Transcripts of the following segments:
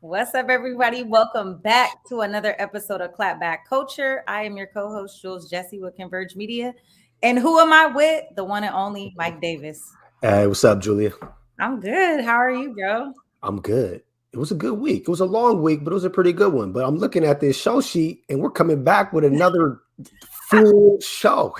What's up, everybody? Welcome back to another episode of Clapback Culture. I am your co-host, Jules Jessie with Converge Media. And who am I with? The one and only Mike Davis. Hey, what's up, Julia? I'm good. How are you, bro? I'm good. It was a good week. It was a long week, but it was a pretty good one. But I'm looking at this show sheet, and we're coming back with another full show.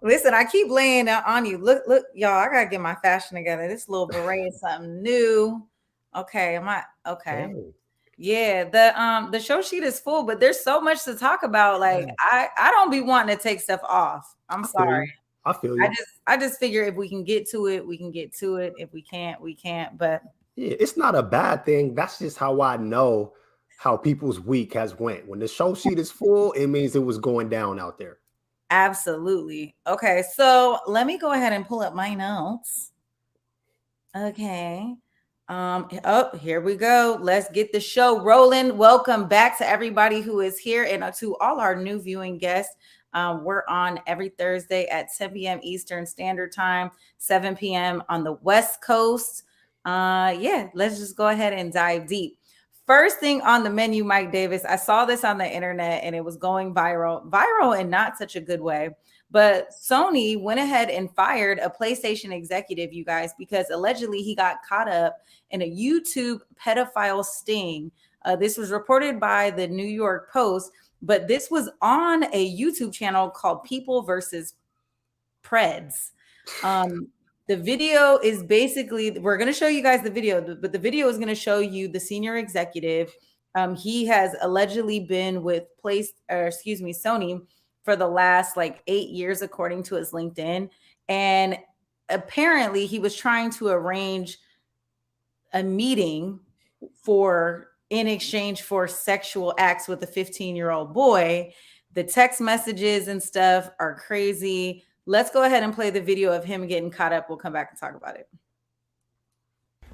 Listen, I keep laying on you. Look, y'all, I got to get my fashion together. This little beret is something new. Okay, okay? Oh. Yeah, the show sheet is full, but there's so much to talk about. Like, I don't be wanting to take stuff off. I'm sorry. I feel you. I just figure if we can get to it, we can get to it. If we can't, we can't. But yeah, it's not a bad thing. That's just how I know how people's week has went. When the show sheet is full, it means it was going down out there. Absolutely. Okay, so let me go ahead and pull up my notes. Okay. Here we go. Let's get the show rolling. Welcome back to everybody who is here and to all our new viewing guests. We're on every Thursday at 10 p.m. Eastern Standard Time, 7 p.m. on the West Coast. Let's just go ahead and dive deep. First thing on the menu, Mike Davis, I saw this on the internet and it was going viral in not such a good way. But Sony went ahead and fired a PlayStation executive, you guys, because allegedly he got caught up in a YouTube pedophile sting. This was reported by the New York Post, but this was on a YouTube channel called People versus Preds. The video is basically, we're going to show you guys the video, but the video is going to show you the senior executive. He has allegedly been with Sony for the last 8 years, according to his LinkedIn. And apparently he was trying to arrange a meeting in exchange for sexual acts with a 15-year-old boy. The text messages and stuff are crazy. Let's go ahead and play the video of him getting caught up. We'll come back and talk about it.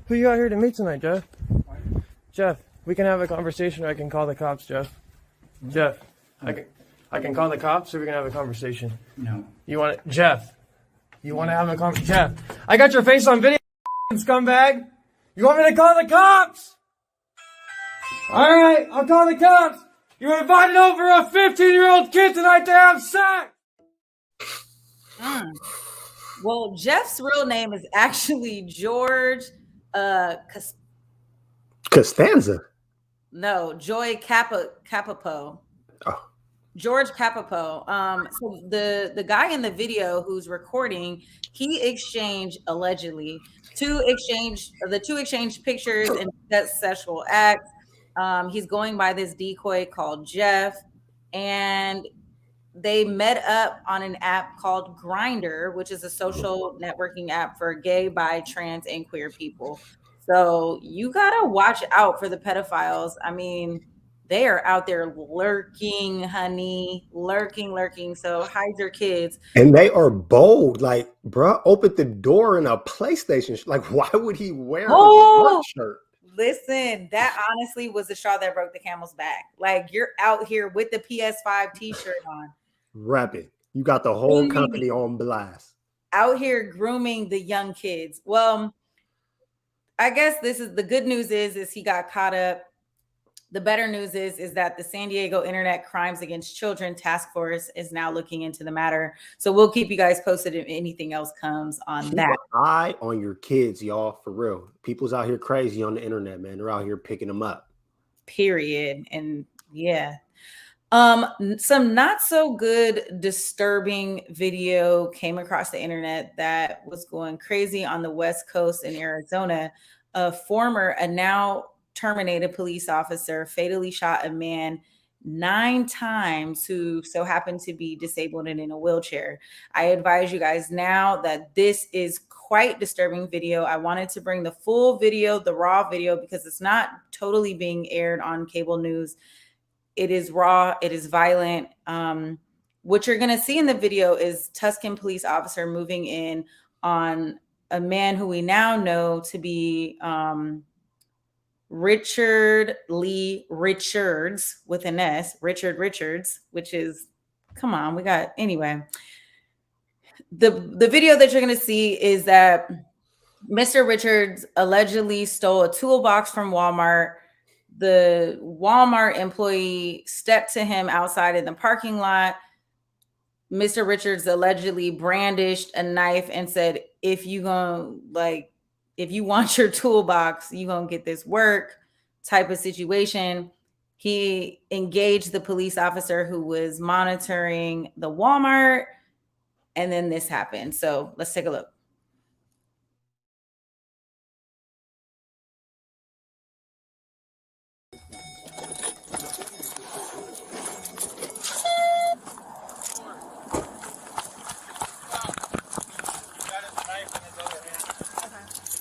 Who you out here to meet tonight, Jeff? Jeff, we can have a conversation or I can call the cops, Jeff. Jeff, I can call the cops or we can have a conversation. No. You want it? Jeff, you want to have a conversation? Jeff, I got your face on video, scumbag. You want me to call the cops? All right, I'll call the cops. You invited over a 15-year-old kid tonight to have sex. Well, Jeff's real name is actually George Costanza. No, Joy Capapo. Oh. George Capapo. So the guy in the video who's recording, he exchanged allegedly two exchange pictures and that sexual act. He's going by this decoy called Jeff, and they met up on an app called Grinder, which is a social networking app for gay, bi, trans, and queer people. So you gotta watch out for the pedophiles. I mean, they are out there lurking, honey, lurking, lurking. So hide your kids. And they are bold. Like, bruh, opened the door in a PlayStation. Like, why would he wear his work Oh, shirt? listen, that honestly was the straw that broke the camel's back. Like you're out here with the PS5 t-shirt on, Rapping. You got the whole grooming, company on blast. out here grooming the young kids. Well, I guess this is the good news is he got caught up. The better news is that the San Diego Internet Crimes Against Children Task Force is now looking into the matter. So we'll keep you guys posted if anything else comes on Keep that. an eye on your kids, y'all, for real. People's out here crazy on the internet, man. They're out here picking them up. Period. And yeah. Some not so good disturbing video came across the internet that was going crazy on the West Coast in Arizona. A now terminated police officer fatally shot a man 9 times who so happened to be disabled and in a wheelchair. I advise you guys now that this is quite disturbing video. I wanted to bring the full video, the raw video, because it's not totally being aired on cable news. It is raw. It is violent. What you're going to see in the video is Tuscan police officer moving in on a man who we now know to be Richard Lee Richards with an S, Richard Richards, which is, come on, we got, anyway. The video that you're going to see is that Mr. Richards allegedly stole a toolbox from Walmart. The Walmart employee stepped to him outside in the parking lot. Mr. Richards allegedly brandished a knife and said, if you want your toolbox, you gonna get this work type of situation. He engaged the police officer who was monitoring the Walmart, and then this happened. So let's take a look.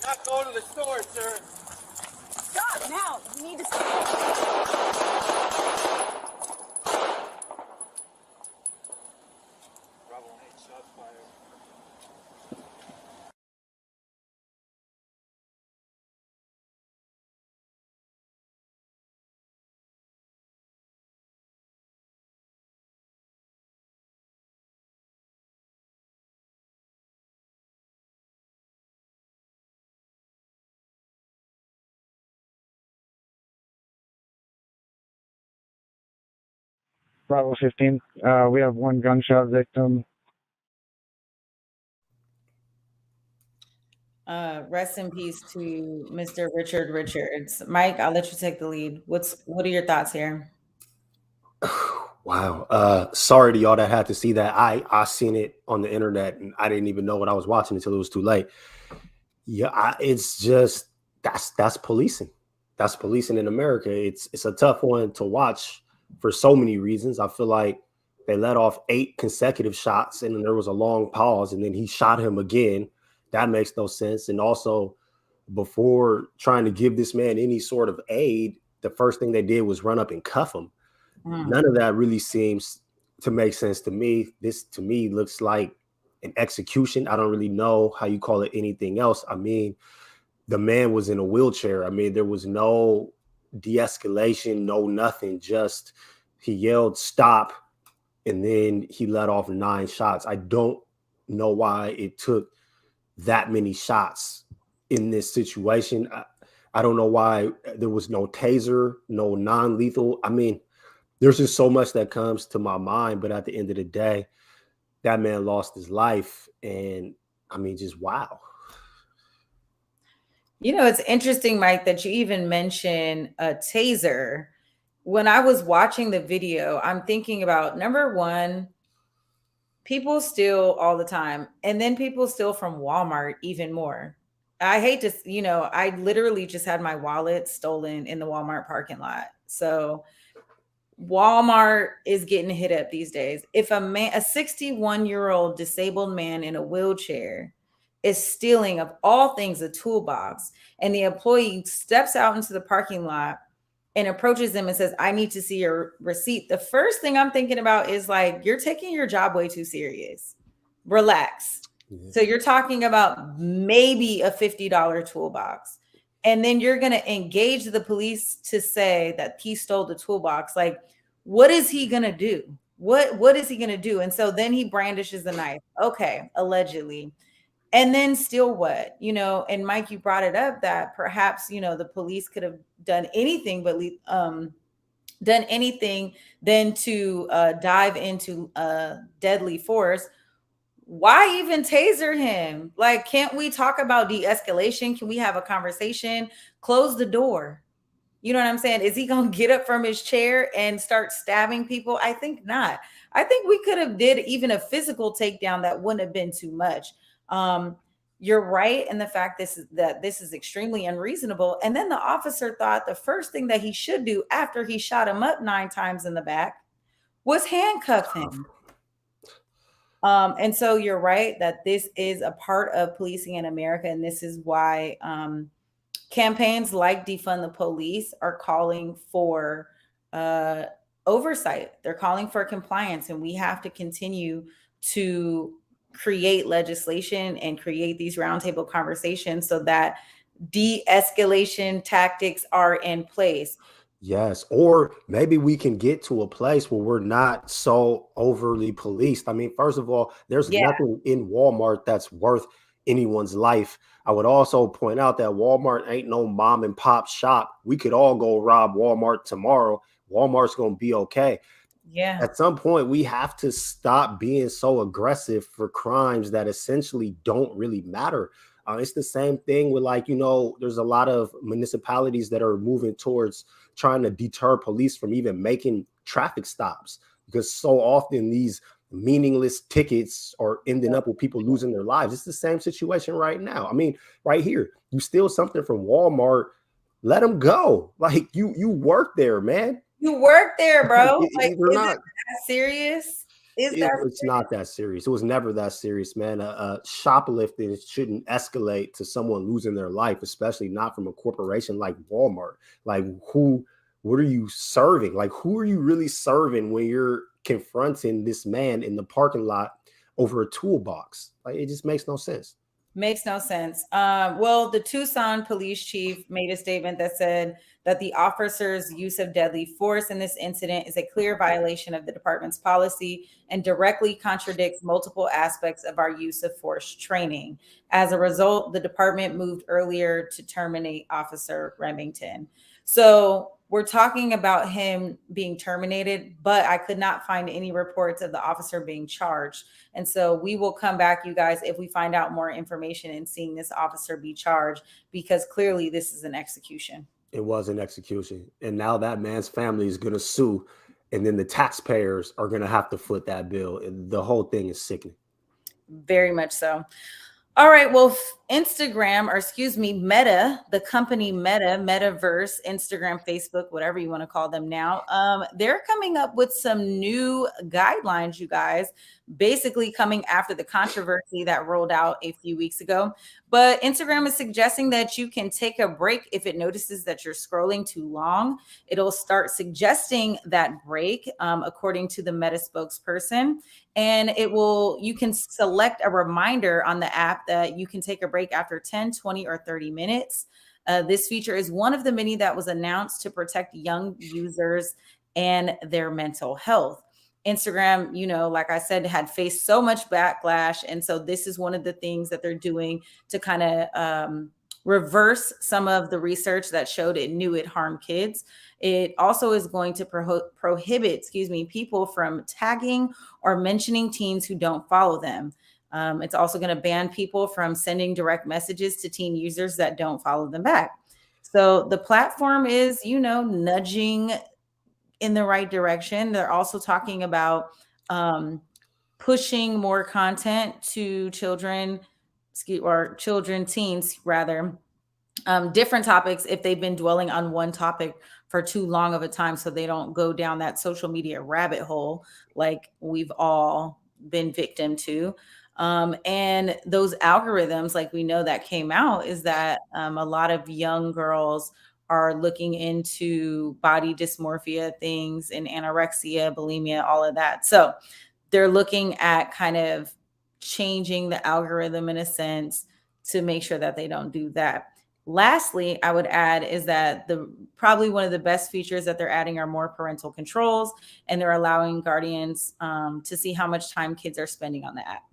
Not go to the store, sir. Stop now. You need to stop. Bravo 8, shots fired. Bravo 15. We have one gunshot victim. Rest in peace to Mr. Richard Richards. Mike, I'll let you take the lead. What are your thoughts here? Wow. Sorry to y'all that had to see that. I seen it on the internet and I didn't even know what I was watching until it was too late. Yeah, it's just that's policing. That's policing in America. It's a tough one to watch for so many reasons. I feel like they let off 8 consecutive shots and then there was a long pause and then he shot him again. That makes no sense. And also, before trying to give this man any sort of aid, the first thing they did was run up and cuff him. None of that really seems to make sense to me. This to me looks like an execution. I don't really know how you call it anything else. I mean, the man was in a wheelchair. I mean, there was no de-escalation, no nothing. Just he yelled stop and then he let off 9 shots. I don't know why it took that many shots in this situation. I don't know why there was no taser, no non-lethal. I mean, there's just so much that comes to my mind, but at the end of the day, that man lost his life. And I mean, just wow. You know, it's interesting, Mike, that you even mentioned a taser. When I was watching the video, I'm thinking about, number one, people steal all the time. And then people steal from Walmart even more. I hate to, I literally just had my wallet stolen in the Walmart parking lot. So Walmart is getting hit up these days. If a 61-year-old disabled man in a wheelchair is stealing of all things a toolbox, and the employee steps out into the parking lot and approaches them and says, I need to see your receipt, the first thing I'm thinking about is like, you're taking your job way too serious. Relax. Yeah. So you're talking about maybe a $50 toolbox. And then you're going to engage the police to say that he stole the toolbox. Like, what is he going to do? What is he going to do? And so then he brandishes the knife. Okay, allegedly. And then still what? And Mike, you brought it up that perhaps, the police could have done anything but done anything than to dive into deadly force. Why even taser him? Like, can't we talk about de-escalation? Can we have a conversation? Close the door. You know what I'm saying? Is he going to get up from his chair and start stabbing people? I think not. I think we could have did even a physical takedown that wouldn't have been too much. You're right in the fact this is extremely unreasonable. And then the officer thought the first thing that he should do after he shot him up 9 times in the back was handcuff him. And so you're right that this is a part of policing in America. And this is why campaigns like Defund the Police are calling for oversight. They're calling for compliance. And we have to continue to create legislation and create these roundtable conversations so that de-escalation tactics are in place. Yes, or maybe we can get to a place where we're not so overly policed. I mean, first of all, there's Yeah. nothing in Walmart that's worth anyone's life. I would also point out that Walmart ain't no mom and pop shop. We could all go rob Walmart tomorrow. Walmart's going to be okay. Yeah. At some point, we have to stop being so aggressive for crimes that essentially don't really matter. It's the same thing with there's a lot of municipalities that are moving towards trying to deter police from even making traffic stops, because so often these meaningless tickets are ending up with people losing their lives. It's the same situation right now. I mean, right here, you steal something from Walmart, let them go. Like you work there, man. You work there, bro. Like, They're is not. it that serious? It's not that serious. It was never that serious, man. Shoplifting shouldn't escalate to someone losing their life, especially not from a corporation like Walmart. Like, what are you serving? Like, who are you really serving when you're confronting this man in the parking lot over a toolbox? Like, it just makes no sense. Makes no sense. Well, the Tucson police chief made a statement that said that the officer's use of deadly force in this incident is a clear violation of the department's policy and directly contradicts multiple aspects of our use of force training. As a result, the department moved earlier to terminate Officer Remington. So we're talking about him being terminated, but I could not find any reports of the officer being charged. And so we will come back, you guys, if we find out more information and seeing this officer be charged, because clearly this is an execution. It was an execution. And now that man's family is going to sue. And then the taxpayers are going to have to foot that bill. And the whole thing is sickening. Very much so. All right. Well, Instagram, or excuse me, Meta, the company Meta, Metaverse, Instagram, Facebook, whatever you want to call them now, they're coming up with some new guidelines, you guys, basically coming after the controversy that rolled out a few weeks ago. But Instagram is suggesting that you can take a break if it notices that you're scrolling too long. It'll start suggesting that break, according to the Meta spokesperson. And you can select a reminder on the app that you can take a break after 10, 20, or 30 minutes. This feature is one of the many that was announced to protect young users and their mental health. Instagram, like I said, had faced so much backlash. And so this is one of the things that they're doing to kind of reverse some of the research that showed it knew it harmed kids. It also is going to prohibit, people from tagging or mentioning teens who don't follow them. It's also going to ban people from sending direct messages to teen users that don't follow them back. So the platform is, nudging in the right direction. They're also talking about pushing more content to teens rather, different topics if they've been dwelling on one topic for too long of a time so they don't go down that social media rabbit hole like we've all been victim to. And those algorithms, like we know that came out, is that a lot of young girls are looking into body dysmorphia things and anorexia, bulimia, all of that. So they're looking at kind of changing the algorithm in a sense to make sure that they don't do that. Lastly, I would add is that the probably one of the best features that they're adding are more parental controls, and they're allowing guardians to see how much time kids are spending on the app.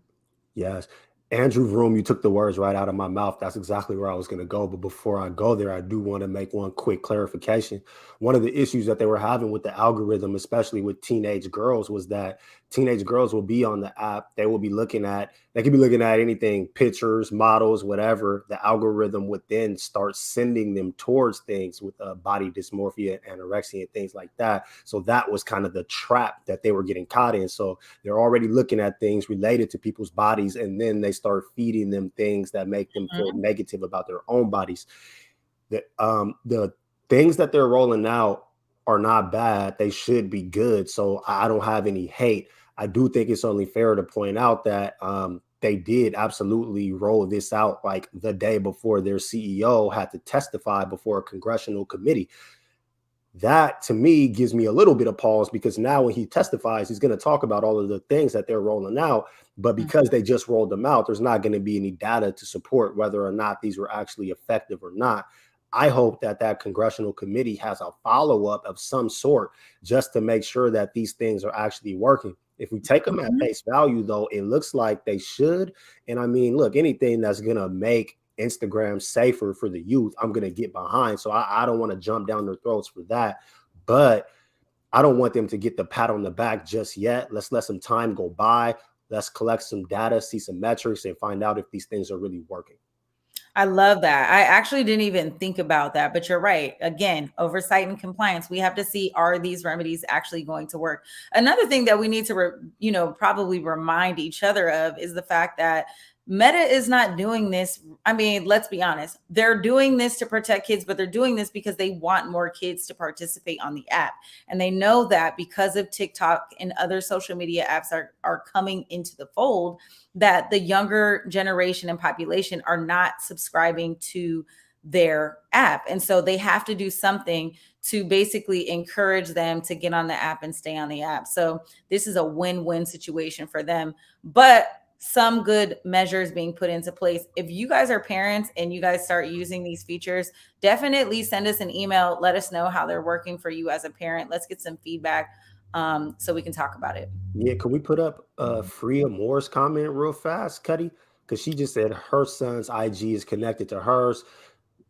Yes. Andrew Vroom, you took the words right out of my mouth. That's exactly where I was going to go. But before I go there, I do want to make one quick clarification. One of the issues that they were having with the algorithm, especially with teenage girls, was that teenage girls will be on the app. They could be looking at anything, pictures, models, whatever. The algorithm would then start sending them towards things with body dysmorphia, anorexia, and things like that. So that was kind of the trap that they were getting caught in. So they're already looking at things related to people's bodies, and then they start feeding them things that make them feel negative about their own bodies. The things that they're rolling out are not bad. They should be good. So I don't have any hate. I do think it's only fair to point out that they did absolutely roll this out like the day before their CEO had to testify before a congressional committee. That to me gives me a little bit of pause, because now when he testifies, he's going to talk about all of the things that they're rolling out. But because they just rolled them out, there's not going to be any data to support whether or not these were actually effective or not. I hope that that congressional committee has a follow-up of some sort just to make sure that these things are actually working. If we take them at face value, though, it looks like they should. And I mean, look, anything that's going to make Instagram safer for the youth, I'm going to get behind. So I don't want to jump down their throats for that. But I don't want them to get the pat on the back just yet. Let's let some time go by. Let's collect some data, see some metrics, and find out if these things are really working. I love that. I actually didn't even think about that, but you're right. Again, oversight and compliance. We have to see, are these remedies actually going to work? Another thing that we need to, probably remind each other of is the fact that Meta is not doing this. I mean, let's be honest. They're doing this to protect kids, but they're doing this because they want more kids to participate on the app. And they know that because of TikTok and other social media apps are coming into the fold, that the younger generation and population are not subscribing to their app. And so they have to do something to basically encourage them to get on the app and stay on the app. So this is a win-win situation for them. But some good measures being put into place. If you guys are parents and you guys start using these features, definitely send us an email. Let us know how they're working for you as a parent. Let's get some feedback so we can talk about it. Yeah, can we put up Freya Moore's comment real fast, Cuddy? Because she just said her son's IG is connected to hers.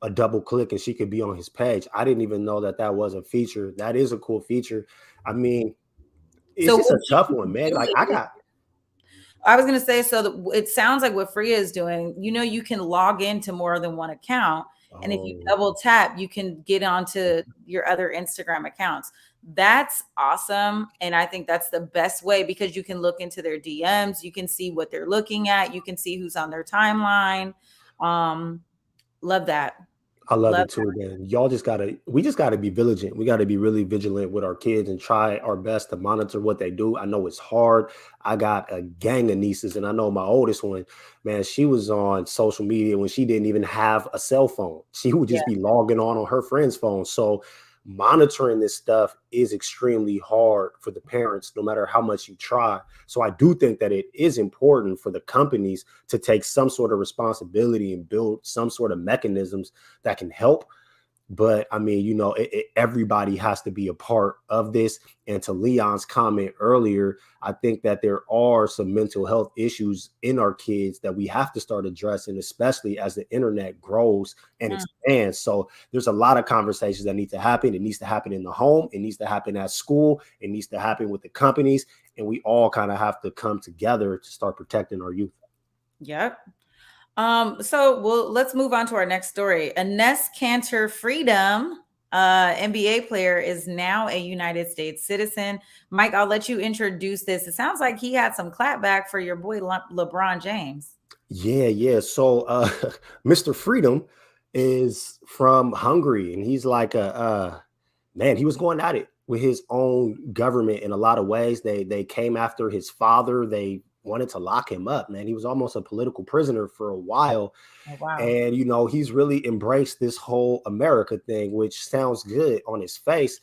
A double click and she could be on his page. I didn't even know that that was a feature. That is a cool feature. I mean, it's just a tough one, man. Like I was going to say, it sounds like what Freya is doing, you can log into more than one account. And if you double tap, you can get onto your other Instagram accounts. That's awesome. And I think that's the best way, because you can look into their DMs. You can see what they're looking at. You can see who's on their timeline. Love that. I love it too, man. We just gotta be vigilant. We gotta be really vigilant with our kids and try our best to monitor what they do. I know it's hard. I got a gang of nieces, and I know my oldest one, man, she was on social media when she didn't even have a cell phone. She would just be logging on her friend's phone. So monitoring this stuff is extremely hard for the parents, no matter how much you try. So I do think that it is important for the companies to take some sort of responsibility and build some sort of mechanisms that can help. But I mean, everybody has to be a part of this. And to Leon's comment earlier, I think that there are some mental health issues in our kids that we have to start addressing, especially as the internet grows and expands. So there's a lot of conversations that need to happen. It needs to happen in the home. It needs to happen at school. It needs to happen with the companies. And we all kind of have to come together to start protecting our youth. Yep. Let's move on to our next story. Ines Kanter Freedom, NBA player, is now a United States citizen. Mike, I'll let you introduce this. It sounds like he had some clapback for your boy LeBron James. Yeah. So Mr. Freedom is from Hungary, and he's like man, he was going at it with his own government in a lot of ways. They came after his father. They wanted to lock him up, man. He was almost a political prisoner for a while. Oh, wow. And, he's really embraced this whole America thing, which sounds good on his face.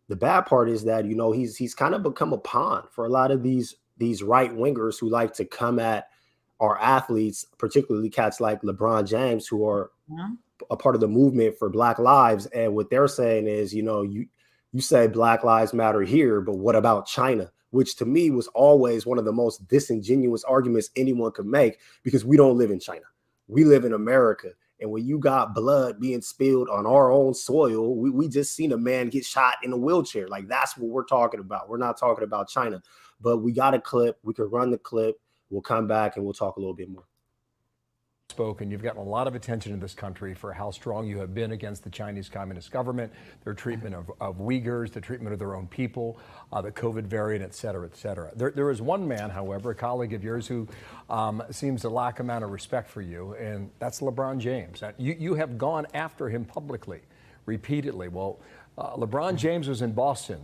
The bad part is that, he's kind of become a pawn for a lot of these right wingers who like to come at our athletes, particularly cats like LeBron James, who are a part of the movement for Black Lives. And what they're saying is, you say Black Lives Matter here, but what about China? Which to me was always one of the most disingenuous arguments anyone could make, because we don't live in China. We live in America. And when you got blood being spilled on our own soil, we just seen a man get shot in a wheelchair. Like, that's what we're talking about. We're not talking about China. But we got a clip. We could run the clip. We'll come back and we'll talk a little bit more. Spoken. You've gotten a lot of attention in this country for how strong you have been against the Chinese Communist government, their treatment of Uyghurs, the treatment of their own people, the COVID variant, et cetera, et cetera. There is one man, however, a colleague of yours, who seems to lack amount of respect for you, and that's LeBron James. You have gone after him publicly, repeatedly. Well, LeBron James was in Boston,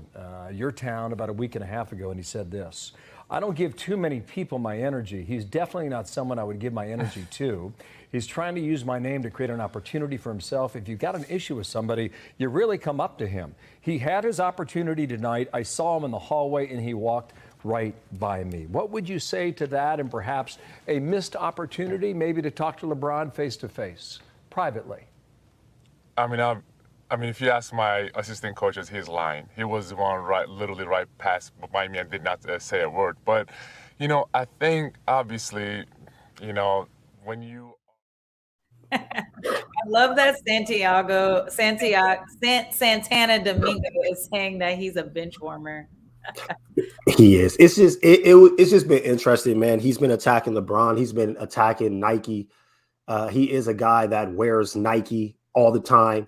your town, about a week and a half ago, and he said this: "I don't give too many people my energy. He's definitely not someone I would give my energy to. He's trying to use my name to create an opportunity for himself. If you've got an issue with somebody, you really come up to him. He had his opportunity tonight. I saw him in the hallway and he walked right by me." What would you say to that, and perhaps a missed opportunity maybe to talk to LeBron face to face, privately? I mean, if you ask my assistant coaches, he's lying. He was the one literally right past by me and did not say a word. But, I think obviously, when you... I love that Santana Domingo is saying that he's a bench warmer. He is. It's just been interesting, man. He's been attacking LeBron. He's been attacking Nike. He is a guy that wears Nike all the time.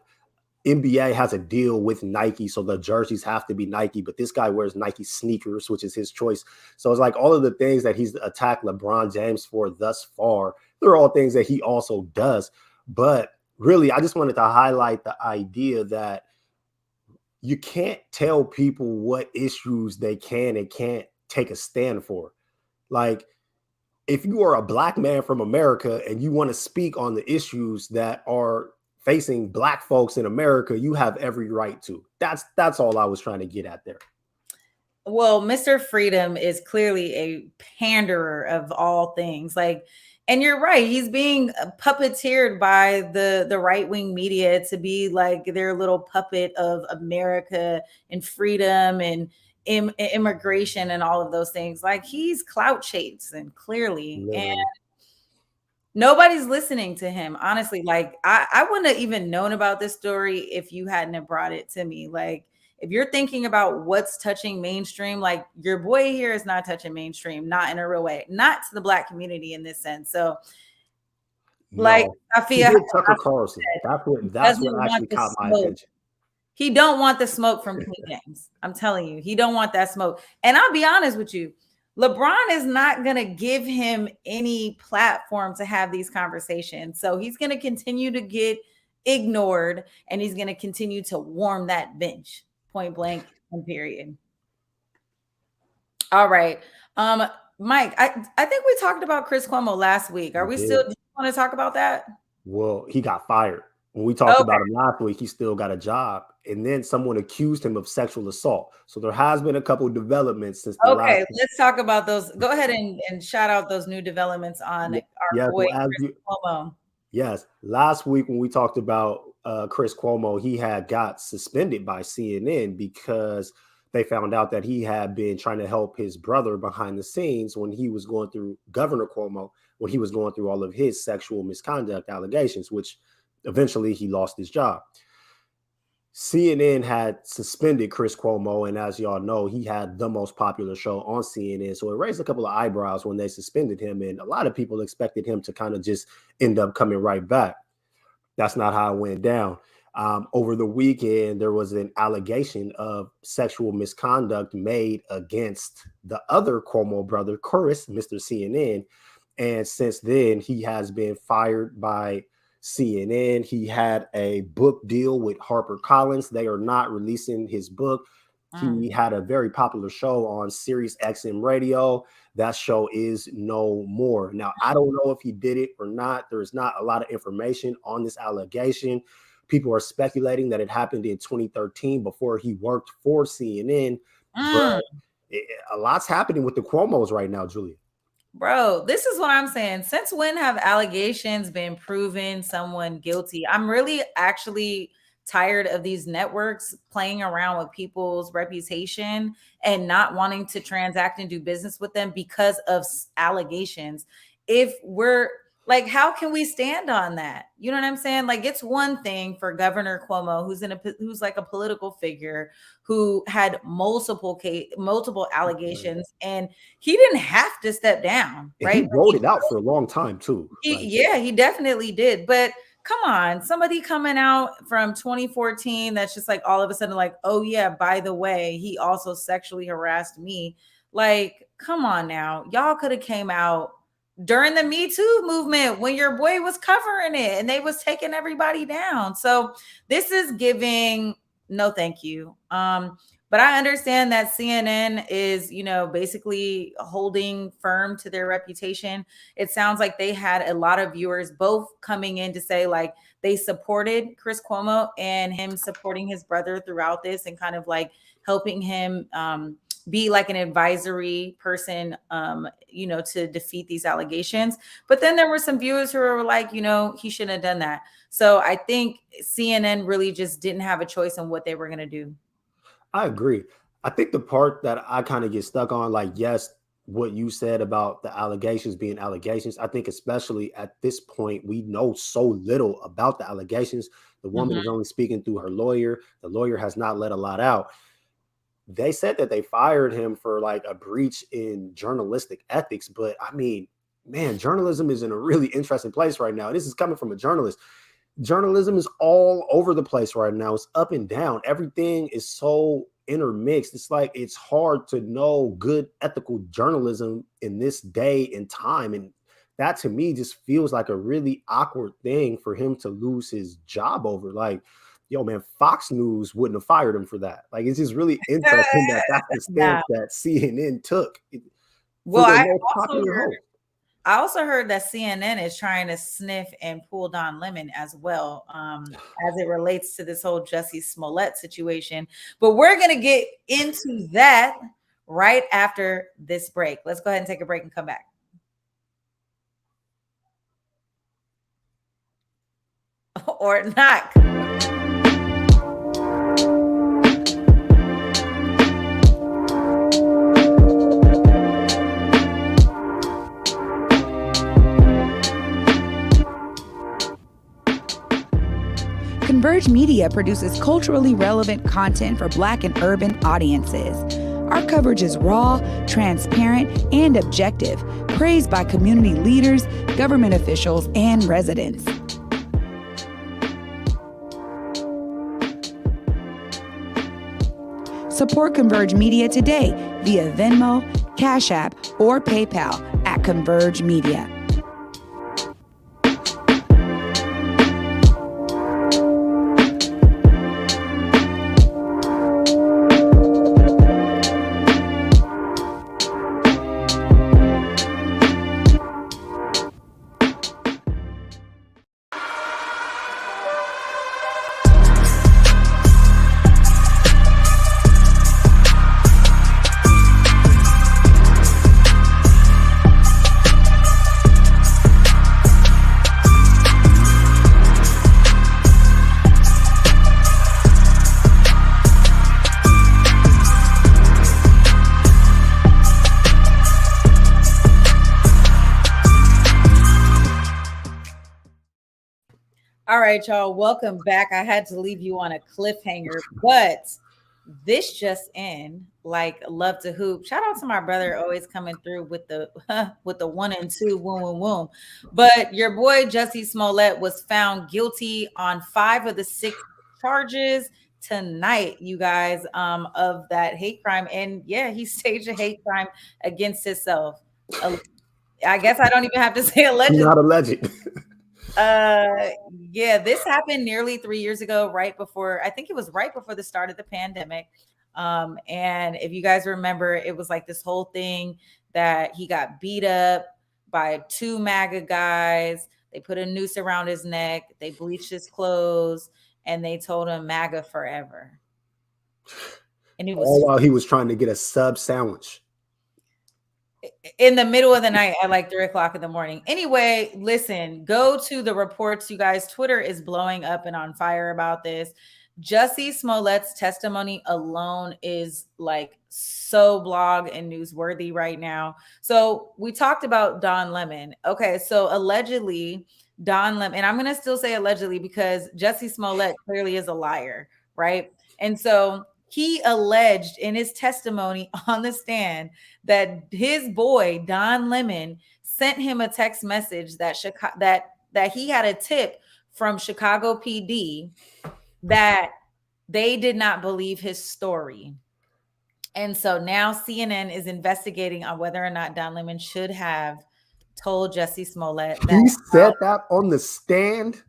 NBA has a deal with Nike, so the jerseys have to be Nike, but this guy wears Nike sneakers, which is his choice. So it's like all of the things that he's attacked LeBron James for thus far, they're all things that he also does. But really, I just wanted to highlight the idea that you can't tell people what issues they can and can't take a stand for. Like, if you are a Black man from America and you want to speak on the issues that are facing Black folks in America, you have every right to. That's all I was trying to get at there. Well, Mr. Freedom is clearly a panderer of all things. And you're right, he's being puppeteered by the right-wing media to be like their little puppet of America and freedom and immigration and all of those things. Like, he's clout chasing, clearly. Literally. And nobody's listening to him, honestly. Like, I wouldn't have even known about this story if you hadn't have brought it to me. Like, if you're thinking about what's touching mainstream, like, your boy here is not touching mainstream, not in a real way, not to the Black community in this sense. So, like, Safia, Tucker Carlson. That's what actually caught my attention. He don't want the smoke from King James. I'm telling you, he don't want that smoke. And I'll be honest with you, LeBron is not going to give him any platform to have these conversations. So he's going to continue to get ignored, and he's going to continue to warm that bench, point blank and period. All right. Mike, I think we talked about Chris Cuomo last week. Are we still, do you want to talk about that? Well, he got fired. When we talked about him last week, he still got a job. And then someone accused him of sexual assault. So there has been a couple of developments since the last. Let's talk about those. Go ahead and shout out those new developments on our boy Chris Cuomo. Yes. Last week when we talked about Chris Cuomo, he had got suspended by CNN because they found out that he had been trying to help his brother behind the scenes when he was going through Governor Cuomo, when he was going through all of his sexual misconduct allegations, which eventually he lost his job. CNN had suspended Chris Cuomo, and as y'all know, he had the most popular show on CNN. So it raised a couple of eyebrows when they suspended him, and a lot of people expected him to kind of just end up coming right back. That's not how it went down. Over the weekend, there was an allegation of sexual misconduct made against the other Cuomo brother, Chris, Mr. CNN. And since then, he has been fired by CNN. He had a book deal with HarperCollins. They are not releasing his book. He had a very popular show on Sirius XM radio. That show is no more. Now, I don't know if he did it or not. There's not a lot of information on this allegation. People are speculating that it happened in 2013 before he worked for CNN. But a lot's happening with the Cuomos right now, Julia. Bro, this is what I'm saying. Since when have allegations been proven someone guilty? I'm really actually tired of these networks playing around with people's reputation and not wanting to transact and do business with them because of allegations. If we're like, how can we stand on that? You know what I'm saying? Like, it's one thing for Governor Cuomo, who's like a political figure who had multiple allegations, and he didn't have to step down, And right? he wrote it out for a long time too. He definitely did. But come on, somebody coming out from 2014 that's just like all of a sudden like, oh yeah, by the way, he also sexually harassed me. Like, come on now. Y'all could have came out during the Me Too movement when your boy was covering it and they was taking everybody down. So this is giving no thank you. But I understand that CNN is, basically holding firm to their reputation. It sounds like they had a lot of viewers both coming in to say like they supported Chris Cuomo and him supporting his brother throughout this and kind of like helping him be like an advisory person, to defeat these allegations. But then there were some viewers who were like, he shouldn't have done that. So I think CNN really just didn't have a choice on what they were going to do. I agree. I think the part that I kind of get stuck on, like, yes, what you said about the allegations being allegations, I think especially at this point, we know so little about the allegations. The woman is only speaking through her lawyer. The lawyer has not let a lot out. They said that they fired him for like a breach in journalistic ethics. But I mean, man, journalism is in a really interesting place right now. This is coming from a journalist. Journalism is all over the place right now. It's up and down. Everything is so intermixed. It's like it's hard to know good ethical journalism in this day and time. And that to me just feels like a really awkward thing for him to lose his job over. Like, yo, man, Fox News wouldn't have fired him for that. Like, it's just really interesting that that's the stance that CNN took. Well, I also heard that CNN is trying to sniff and pull Don Lemon as well, as it relates to this whole Jessie Smollett situation. But we're going to get into that right after this break. Let's go ahead and take a break and come back. Or not. Converge Media produces culturally relevant content for Black and urban audiences. Our coverage is raw, transparent, and objective, praised by community leaders, government officials, and residents. Support Converge Media today via Venmo, Cash App, or PayPal at Converge Media. All right, y'all, welcome back. I had to leave you on a cliffhanger, but this just in, like, love to hoop. Shout out to my brother, always coming through with the 1 and 2, womb. But your boy Jessie Smollett was found guilty on 5 of the 6 charges tonight, you guys, of that hate crime. And yeah, he staged a hate crime against himself. I guess I don't even have to say allegedly. Not alleged. Yeah, this happened nearly 3 years ago, right before, I think it was right before the start of the pandemic. And if you guys remember, it was like this whole thing that he got beat up by two MAGA guys. They put a noose around his neck, they bleached his clothes, and they told him MAGA forever. And he was All while he was trying to get a sub sandwich. in the middle of the night at like 3 o'clock in the morning. Anyway, listen, go to the reports, you guys. Twitter is blowing up and on fire about this. Jussie Smollett's testimony alone is like so blog and newsworthy right now. So we talked about Don Lemon. Okay, so allegedly, Don Lemon, and I'm going to still say allegedly because Jussie Smollett clearly is a liar, right? And so he alleged in his testimony on the stand that his boy Don Lemon sent him a text message that that he had a tip from Chicago PD that they did not believe his story. And so now CNN is investigating on whether or not Don Lemon should have told Jussie Smollett that He said that on the stand.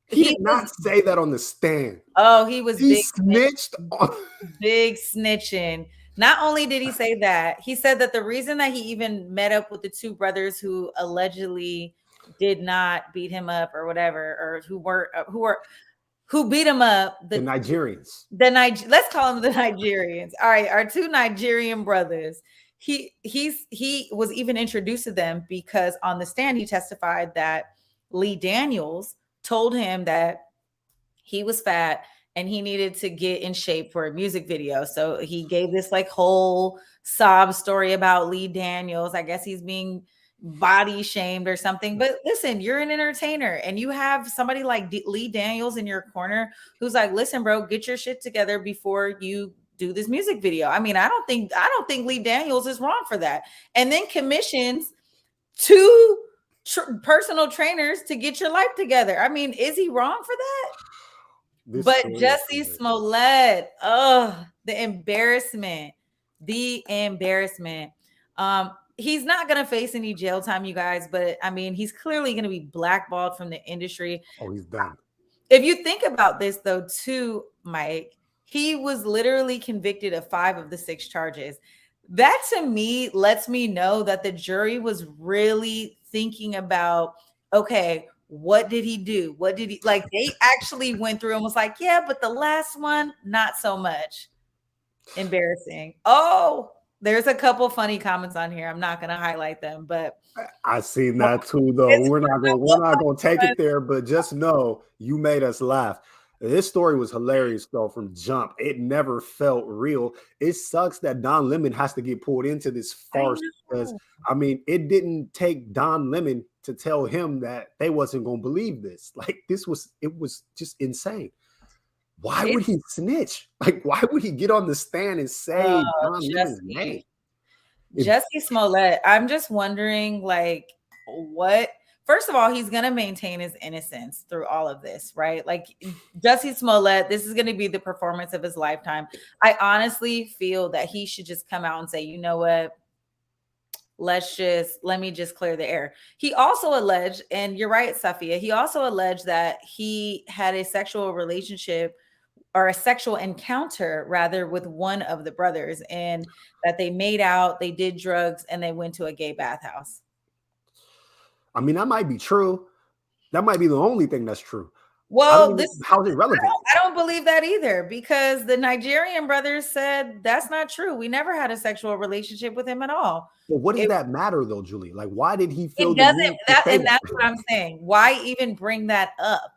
He did not say that on the stand. Oh, he was He big snitched on big snitching. Not only did he say that, he said that the reason that he even met up with the two brothers who allegedly did not beat him up or whatever, or who beat him up, the Nigerians. Let's call them the Nigerians. All right, our two Nigerian brothers. He was even introduced to them because on the stand he testified that Lee Daniels told him that he was fat and he needed to get in shape for a music video. So he gave this like whole sob story about Lee Daniels. I guess he's being body shamed or something. But listen, you're an entertainer and you have somebody like Lee Daniels in your corner who's like, listen, bro, get your shit together before you do this music video. I mean, I don't think Lee Daniels is wrong for that. And then commissions two personal trainers to get your life together. I mean, is he wrong for that? But Jussie Smollett, the embarrassment. He's not going to face any jail time, you guys, but I mean, he's clearly going to be blackballed from the industry. Oh, he's done. If you think about this, though, too, Mike, he was literally convicted of 5 of the 6 charges. That to me lets me know that the jury was really thinking about, okay, what did he do? What did he like? They actually went through and was like, yeah, but the last one, not so much. Embarrassing. Oh, there's a couple funny comments on here. I'm not going to highlight them, but I seen that too, though. We're not going to take it there, but just know you made us laugh. This story was hilarious, though, from jump. It never felt real. It sucks that Don Lemon has to get pulled into this farce because, I mean, it didn't take Don Lemon to tell him that they wasn't going to believe this. Like, it was just insane. Why would he snitch? Like, why would he get on the stand and say Don Lemon's name? Jussie Smollett, I'm just wondering, like, what? First of all, he's going to maintain his innocence through all of this, right? Like Jussie Smollett, this is going to be the performance of his lifetime. I honestly feel that he should just come out and say, you know what? Let me just clear the air. He also alleged, and you're right, Safia, he also alleged that he had a sexual relationship or a sexual encounter rather with one of the brothers, and that they made out, they did drugs, and they went to a gay bathhouse. I mean, that might be true. That might be the only thing that's true. Well, how's it relevant? I don't believe that either, because the Nigerian brothers said that's not true. We never had a sexual relationship with him at all. But what does that matter, though, Julie? Like, why did he feel it doesn't? And that's what I'm saying. Why even bring that up?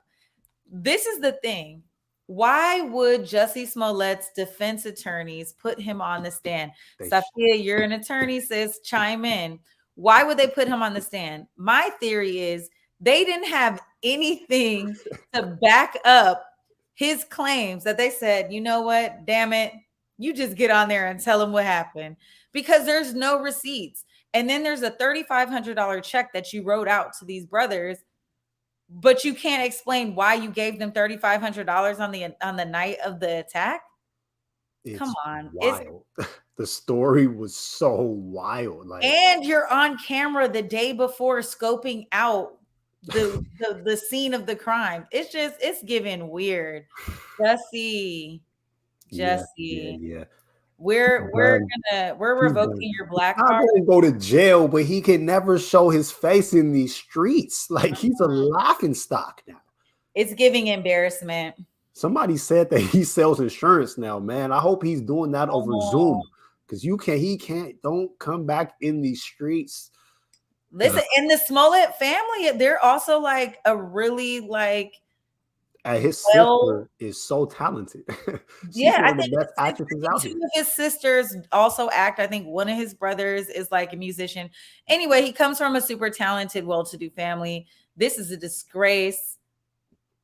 This is the thing. Why would Jussie Smollett's defense attorneys put him on the stand? Safia, you're an attorney, sis, chime in. Why would they put him on the stand? My theory is they didn't have anything to back up his claims that they said, you know what, damn it, you just get on there and tell him what happened, because there's no receipts. And then there's a $3,500 check that you wrote out to these brothers, but you can't explain why you gave them $3,500 on the night of the attack. Come on. Wild. The story was so wild. And you're on camera the day before scoping out the scene of the crime. It's giving weird. Jesse, Yeah, yeah, Jesse, yeah. we're Done. we're He's done. revoking your He's black not card. going to go to jail, but he can never show his face in these streets. Like he's a laughing stock now. It's giving embarrassment. Somebody said that he sells insurance now, man. I hope he's doing that over Oh. Zoom because he can't, don't come back in these streets. Listen, in the Smollett family, they're also like a really like His well, sister is so talented. She's yeah, I one of think the best actresses out two here. of his sisters also act. I think one of his brothers is like a musician. Anyway, he comes from a super talented, well-to-do family. This is a disgrace.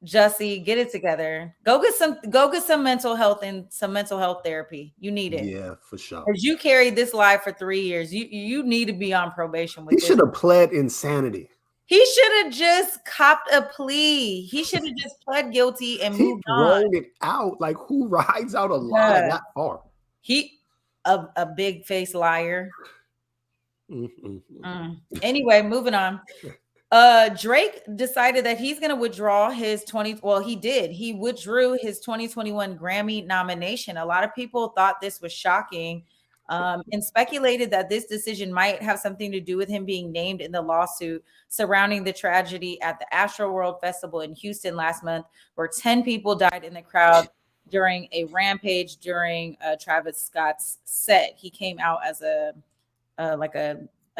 Jesse, get it together. Go get some mental health and some mental health therapy. You need it. Yeah, for sure. Because you carried this life for 3 years. You need to be on probation with He this. should have pled insanity. He should have just copped a plea. He should have just pled guilty and He moved on. rolled it out. Like who rides out a lie that far? He a big face liar. Mm-hmm. Anyway, moving on. Drake decided that he's going to withdraw his he withdrew his 2021 Grammy nomination. A lot of people thought this was shocking and speculated that this decision might have something to do with him being named in the lawsuit surrounding the tragedy at the Astroworld Festival in Houston last month, where 10 people died in the crowd during a rampage during Travis Scott's set. He came out as a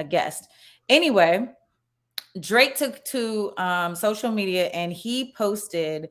guest. Anyway, Drake took to social media and he posted,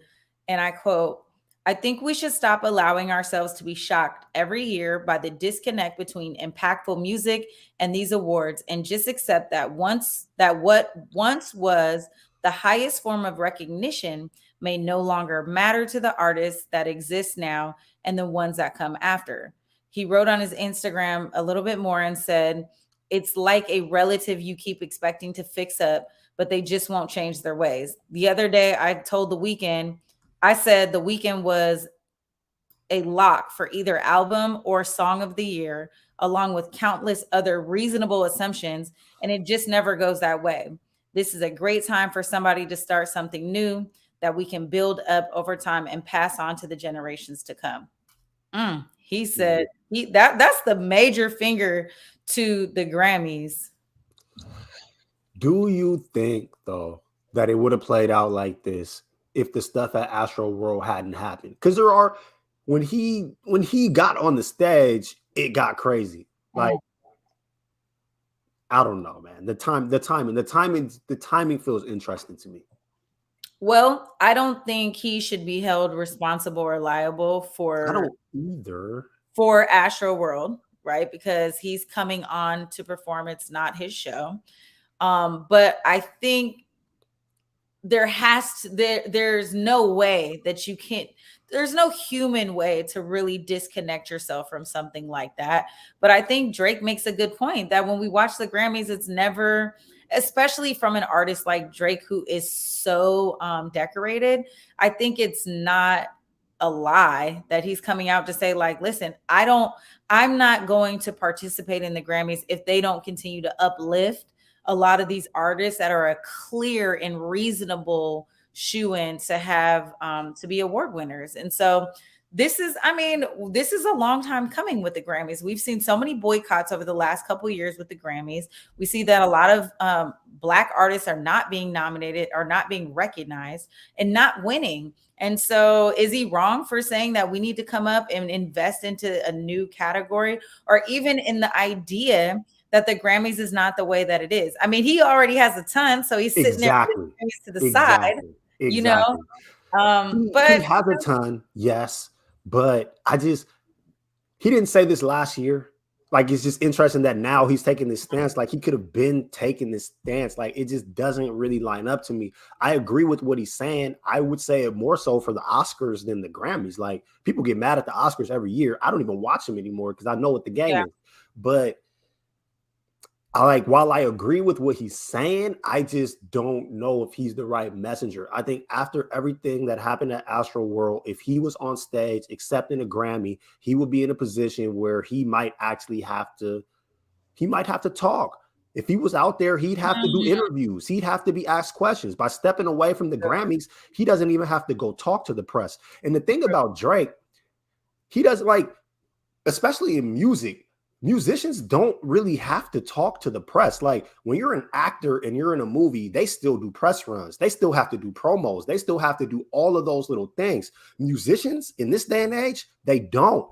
and I quote, "I think we should stop allowing ourselves to be shocked every year by the disconnect between impactful music and these awards, and just accept that what once was the highest form of recognition may no longer matter to the artists that exist now and the ones that come after." He wrote on his Instagram a little bit more and said, "It's like a relative you keep expecting to fix up, but they just won't change their ways." The other day, I told The Weeknd, I said The Weeknd was a lock for either album or song of the year, along with countless other reasonable assumptions, and it just never goes that way. This is a great time for somebody to start something new that we can build up over time and pass on to the generations to come. He said that's the major finger to the Grammys. Do you think though that it would have played out like this if the stuff at Astro World hadn't happened? Because when he got on the stage, it got crazy. Like I don't know, man. The timing feels interesting to me. Well, I don't think he should be held responsible or liable for I don't either. For Astro World, right? Because he's coming on to perform. It's not his show. But I think there's no way that you can't, there's no human way to really disconnect yourself from something like that. But I think Drake makes a good point that when we watch the Grammys, it's never, especially from an artist like Drake, who is so decorated, I think it's not a lie that he's coming out to say, like, listen, I'm not going to participate in the Grammys if they don't continue to uplift a lot of these artists that are a clear and reasonable shoe-in to have to be award winners. And so this is a long time coming with the Grammys. We've seen so many boycotts over the last couple of years with the Grammys. We see that a lot of Black artists are not being nominated, are not being recognized, and not winning. And so is he wrong for saying that we need to come up and invest into a new category, or even in the idea that the Grammys is not the way that it is? I mean, he already has a ton, so he's sitting there to the side, you know. But he has a ton, yes, but he didn't say this last year. Like, it's just interesting that now he's taking this stance. Like, he could have been taking this stance. Like, it just doesn't really line up to me. I agree with what he's saying. I would say it more so for the Oscars than the Grammys. Like, people get mad at the Oscars every year. I don't even watch them anymore because I know what the game is. But while I agree with what he's saying, I just don't know if he's the right messenger. I think after everything that happened at Astro World, if he was on stage accepting a Grammy, he would be in a position where he might have to talk. If he was out there, he'd have to do interviews. He'd have to be asked questions. By stepping away from the Grammys, he doesn't even have to go talk to the press. And the thing about Drake, he doesn't like, especially in music, musicians don't really have to talk to the press. Like when you're an actor and you're in a movie, they still do press runs. They still have to do promos. They still have to do all of those little things. Musicians in this day and age, they don't.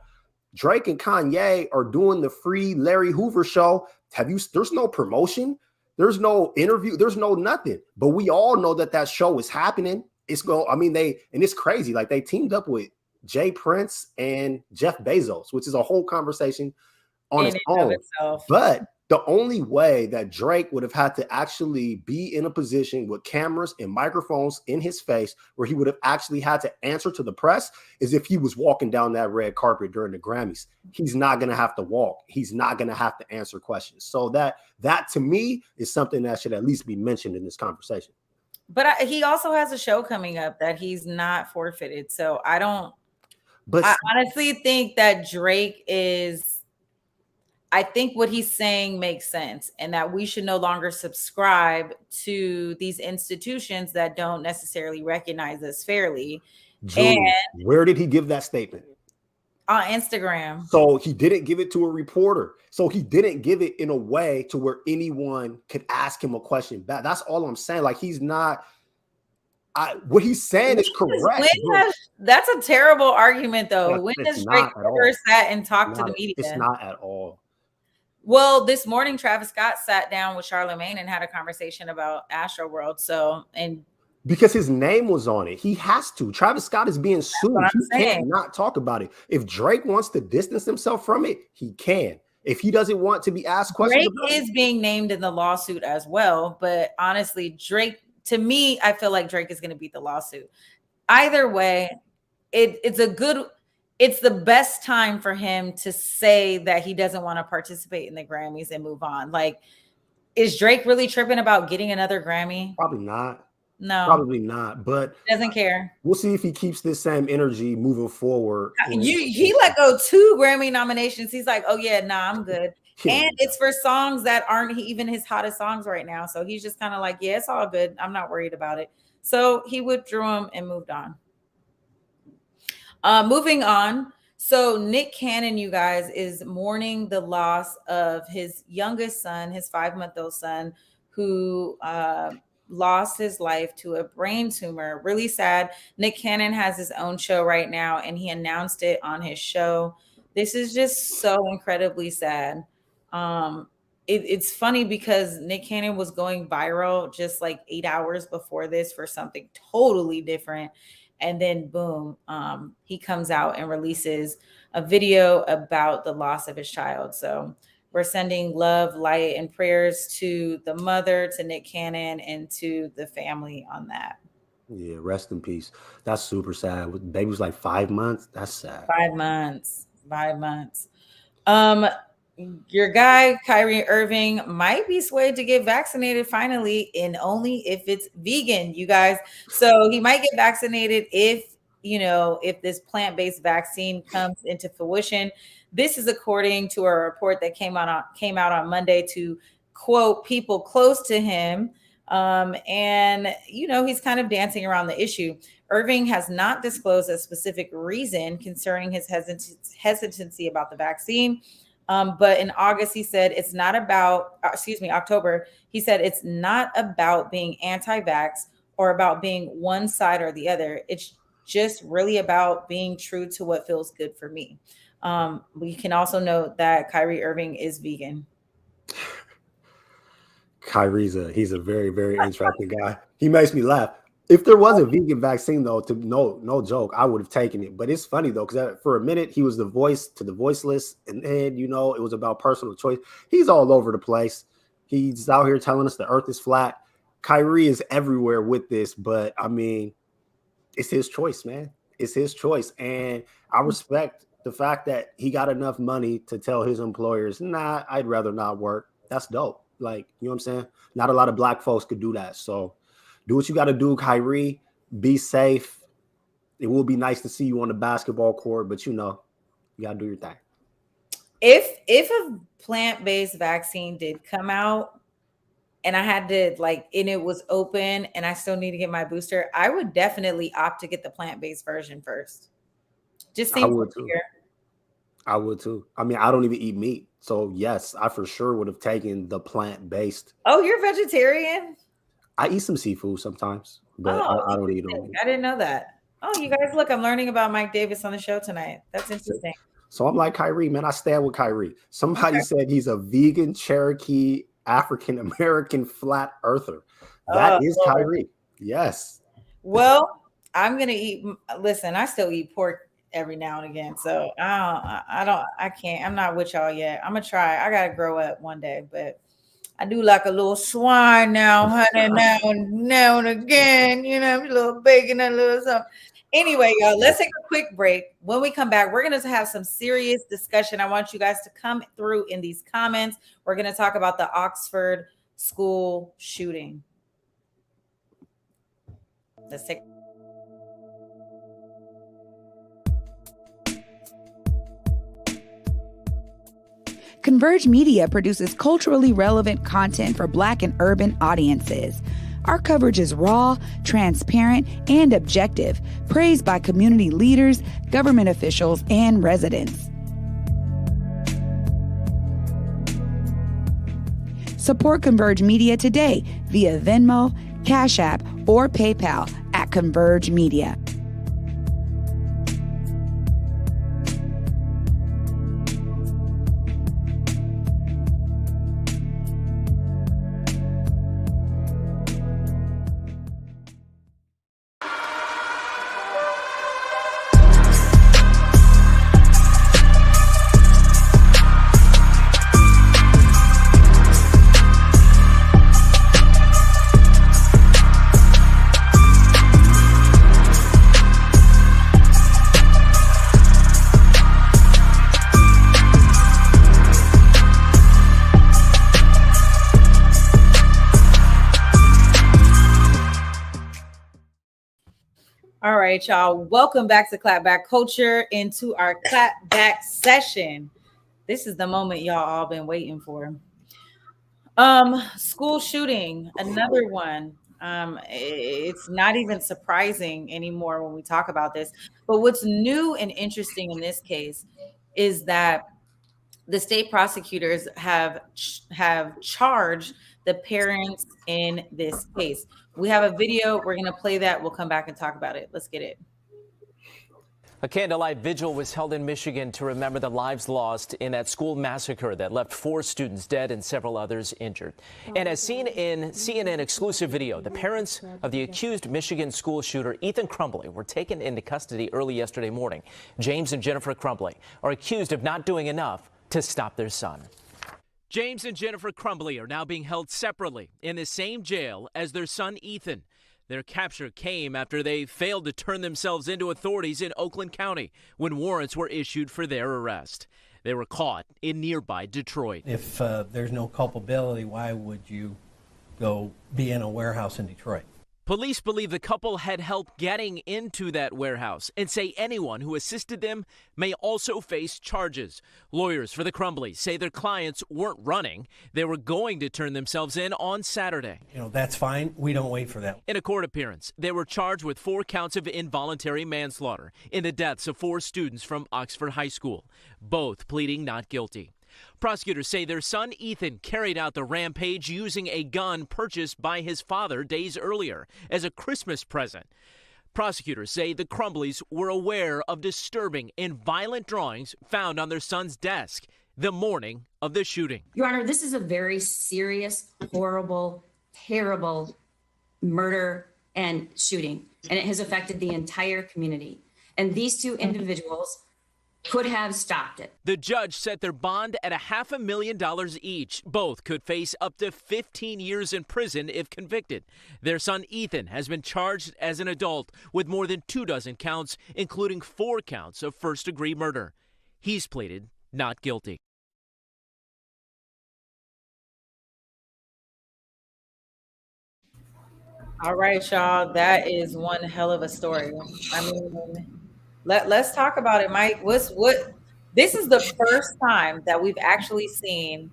Drake and Kanye are doing the free Larry Hoover show. There's no promotion. There's no interview. There's no nothing. But we all know that show is happening. It's crazy. Like they teamed up with Jay Prince and Jeff Bezos, which is a whole conversation on its own. But the only way that Drake would have had to actually be in a position with cameras and microphones in his face where he would have actually had to answer to the press is if he was walking down that red carpet during the Grammys. He's not going to have to walk. He's not going to have to answer questions. So that to me is something that should at least be mentioned in this conversation. But he also has a show coming up that he's not forfeited. So I honestly think that Drake I think what he's saying makes sense, and that we should no longer subscribe to these institutions that don't necessarily recognize us fairly. Julie, and where did he give that statement? On Instagram. So he didn't give it to a reporter. So he didn't give it in a way to where anyone could ask him a question back. That's all I'm saying. Like he's not. What he's saying is correct. That's a terrible argument, though. When does Drake ever sat and talk to the media? It's not at all. Well, this morning, Travis Scott sat down with Charlamagne and had a conversation about Astroworld. Because his name was on it, he has to. Travis Scott is being sued. He can't not talk about it. If Drake wants to distance himself from it, he can. If he doesn't want to be asked questions, Drake is being named in the lawsuit as well. But honestly, Drake, to me, I feel like Drake is going to beat the lawsuit. Either way, it's the best time for him to say that he doesn't want to participate in the Grammys and move on. Like, is Drake really tripping about getting another Grammy? Probably not. No, probably not. But doesn't care. We'll see if he keeps this same energy moving forward. He let go 2 Grammy nominations. He's like, oh yeah, nah, I'm good. And it's for songs that aren't even his hottest songs right now. So he's just kind of like, yeah, it's all good. I'm not worried about it. So he withdrew him and moved on. Moving on. So Nick Cannon, you guys, is mourning the loss of his youngest son, his 5-month-old son, who lost his life to a brain tumor. Really sad. Nick Cannon has his own show right now, and he announced it on his show. This is just so incredibly sad. It's funny because Nick Cannon was going viral just like 8 hours before this for something totally different. And then boom, he comes out and releases a video about the loss of his child. So we're sending love, light, and prayers to the mother, to Nick Cannon, and to the family on that. Yeah, rest in peace. That's super sad. Baby was like 5 months. That's sad. 5 months. 5 months. Your guy, Kyrie Irving, might be swayed to get vaccinated finally, and only if it's vegan, you guys. So he might get vaccinated if this plant-based vaccine comes into fruition. This is according to a report that came out on Monday to quote people close to him. And he's kind of dancing around the issue. Irving has not disclosed a specific reason concerning his hesitancy about the vaccine. But in August, he said it's not about, October, he said it's not about being anti-vax or about being one side or the other. It's just really about being true to what feels good for me. We can also note that Kyrie Irving is vegan. Kyrie's he's a very, very interesting guy. He makes me laugh. If there was a vegan vaccine, though, no joke, I would have taken it. But it's funny, though, because for a minute, he was the voice to the voiceless. And then, it was about personal choice. He's all over the place. He's out here telling us the earth is flat. Kyrie is everywhere with this. But, I mean, it's his choice, man. It's his choice. And I respect the fact that he got enough money to tell his employers, nah, I'd rather not work. That's dope. Like, you know what I'm saying? Not a lot of black folks could do that. So do what you got to do, Kyrie. Be safe. It will be nice to see you on the basketball court, but you got to do your thing. If a plant-based vaccine did come out, and I had to and it was open and I still need to get my booster, I would definitely opt to get the plant-based version first. Just I seems would too. healthier. I would too. I mean, I don't even eat meat. So yes, I for sure would have taken the plant-based. Oh, you're vegetarian? I eat some seafood sometimes, but Oh, I don't eat interesting. them. I didn't know that. Oh, you guys, look, I'm learning about Mike Davis on the show tonight. That's interesting. So I'm like Kyrie, man. I stand with Kyrie. Somebody Okay. said he's a vegan Cherokee African American flat earther. That is Lord. Kyrie. Yes. Well, I'm gonna eat. Listen, I still eat pork every now and again, so I can't. I'm not with y'all yet. I'm gonna try. I gotta grow up one day, but I do like a little swine now, honey, now and again. You know, a little bacon, a little something. Anyway, y'all, let's take a quick break. When we come back, we're going to have some serious discussion. I want you guys to come through in these comments. We're going to talk about the Oxford school shooting. Let's take. Converge Media produces culturally relevant content for Black and urban audiences. Our coverage is raw, transparent, and objective, praised by community leaders, government officials, and residents. Support Converge Media today via Venmo, Cash App, or PayPal at Converge Media. All right, y'all. Welcome back to Clapback Culture, into our clapback session. This is the moment y'all all been waiting for. School shooting, another one. It's not even surprising anymore when we talk about this. But what's new and interesting in this case is that the state prosecutors have charged the parents in this case. We have a video. We're going to play that. We'll come back and talk about it. Let's get it. A candlelight vigil was held in Michigan to remember the lives lost in that school massacre that left 4 students dead and several others injured. And as seen in CNN exclusive video, the parents of the accused Michigan school shooter, Ethan Crumbley, were taken into custody early yesterday morning. James and Jennifer Crumbley are accused of not doing enough to stop their son. James and Jennifer Crumbley are now being held separately in the same jail as their son Ethan. Their capture came after they failed to turn themselves into authorities in Oakland County when warrants were issued for their arrest. They were caught in nearby Detroit. If there's no culpability, why would you go be in a warehouse in Detroit? Police believe the couple had help getting into that warehouse and say anyone who assisted them may also face charges. Lawyers for the Crumbleys say their clients weren't running. They were going to turn themselves in on Saturday. That's fine. We don't wait for that. In a court appearance, they were charged with 4 counts of involuntary manslaughter in the deaths of 4 students from Oxford High School, both pleading not guilty. Prosecutors say their son Ethan carried out the rampage using a gun purchased by his father days earlier as a Christmas present. Prosecutors say the Crumbleys were aware of disturbing and violent drawings found on their son's desk the morning of the shooting. Your Honor, this is a very serious, horrible, terrible murder and shooting, and it has affected the entire community. And these 2 individuals could have stopped it. The judge set their bond at $500,000 each. Both could face up to 15 years in prison if convicted. Their son Ethan has been charged as an adult with more than 24 counts, including 4 counts of first-degree murder. He's pleaded not guilty. All right, y'all. That is one hell of a story. I mean, let's talk about it, Mike. This is the first time that we've actually seen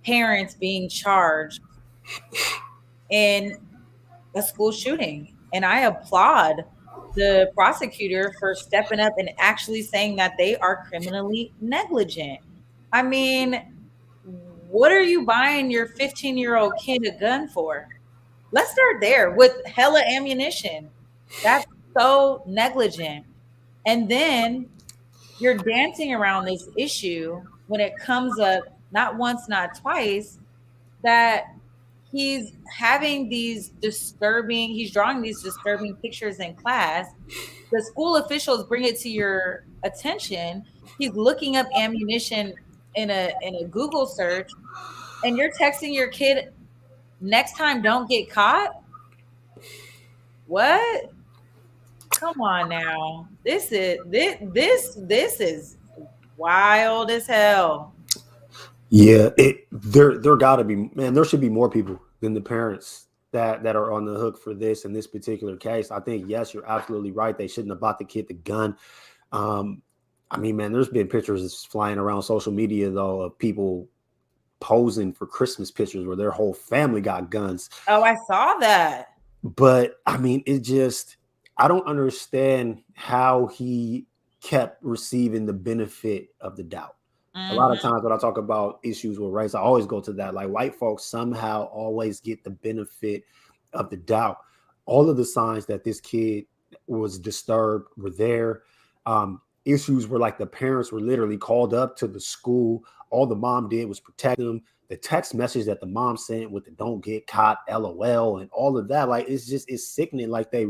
parents being charged in a school shooting. And I applaud the prosecutor for stepping up and actually saying that they are criminally negligent. I mean, what are you buying your 15-year-old kid a gun for? Let's start there with hella ammunition. That's so negligent. And then you're dancing around this issue when it comes up not once, not twice, that he's drawing these disturbing pictures in class. The school officials bring it to your attention. He's looking up ammunition in a Google search, and you're texting your kid, next time don't get caught. What? Come on now. This is wild as hell. Yeah, there gotta be, man, there should be more people than the parents that are on the hook for this in this particular case. I think, yes, you're absolutely right. They shouldn't have bought the kid the gun. I mean, man, there's been pictures flying around social media though of people posing for Christmas pictures where their whole family got guns. Oh, I saw that. But I mean, I don't understand how he kept receiving the benefit of the doubt. A lot of times when I talk about issues with race, I always go to that. Like, white folks somehow always get the benefit of the doubt. All of the signs that this kid was disturbed were there. Issues where, like, the parents were literally called up to the school. All the mom did was protect them. The text message that the mom sent with the "don't get caught" LOL and all of that, like, it's sickening. Like, they